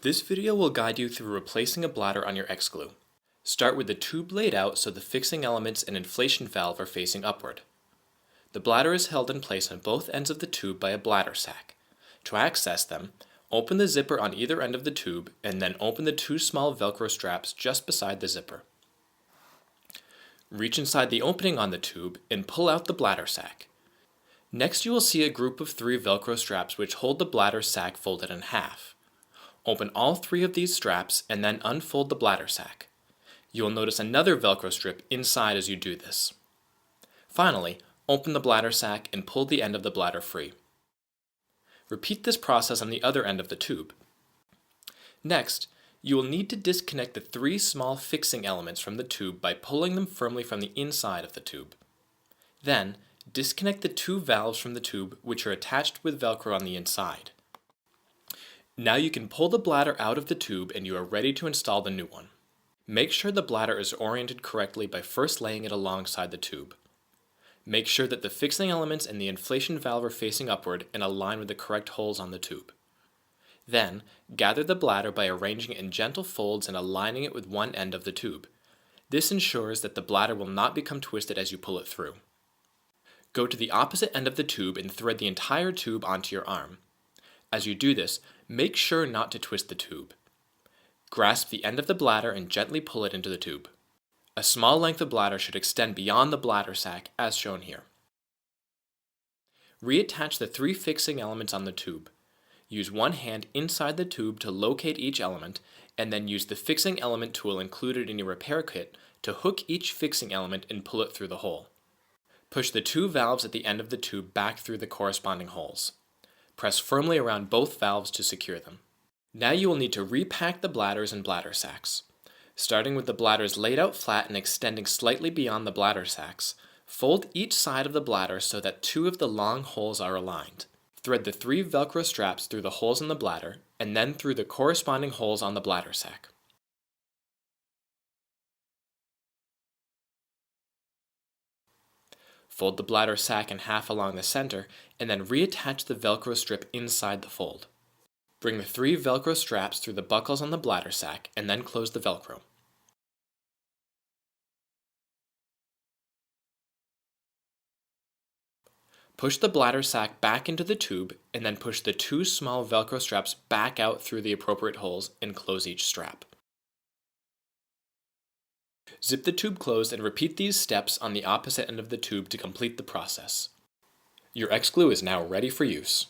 This video will guide you through replacing a bladder on your X-Gloo. Start with the tube laid out so the fixing elements and inflation valve are facing upward. The bladder is held in place on both ends of the tube by a bladder sac. To access them, open the zipper on either end of the tube and then open the two small Velcro straps just beside the zipper. Reach inside the opening on the tube and pull out the bladder sac. Next you will see a group of 3 Velcro straps which hold the bladder sac folded in half. Open all 3 of these straps and then unfold the bladder sac. You will notice another Velcro strip inside as you do this. Finally, open the bladder sac and pull the end of the bladder free. Repeat this process on the other end of the tube. Next, you will need to disconnect the 3 small fixing elements from the tube by pulling them firmly from the inside of the tube. Then, disconnect the 2 valves from the tube which are attached with Velcro on the inside. Now you can pull the bladder out of the tube and you are ready to install the new one. Make sure the bladder is oriented correctly by first laying it alongside the tube. Make sure that the fixing elements and the inflation valve are facing upward and align with the correct holes on the tube. Then, gather the bladder by arranging it in gentle folds and aligning it with one end of the tube. This ensures that the bladder will not become twisted as you pull it through. Go to the opposite end of the tube and thread the entire tube onto your arm. As you do this, make sure not to twist the tube. Grasp the end of the bladder and gently pull it into the tube. A small length of bladder should extend beyond the bladder sac, as shown here. Reattach the 3 fixing elements on the tube. Use one hand inside the tube to locate each element, and then use the fixing element tool included in your repair kit to hook each fixing element and pull it through the hole. Push the 2 valves at the end of the tube back through the corresponding holes. Press firmly around both valves to secure them. Now you will need to repack the bladders and bladder sacs. Starting with the bladders laid out flat and extending slightly beyond the bladder sacs, fold each side of the bladder so that 2 of the long holes are aligned. Thread the 3 Velcro straps through the holes in the bladder and then through the corresponding holes on the bladder sac. Fold the bladder sac in half along the center and then reattach the Velcro strip inside the fold. Bring the 3 Velcro straps through the buckles on the bladder sac and then close the Velcro. Push the bladder sac back into the tube and then push the 2 small Velcro straps back out through the appropriate holes and close each strap. Zip the tube closed and repeat these steps on the opposite end of the tube to complete the process. Your X-Gloo is now ready for use.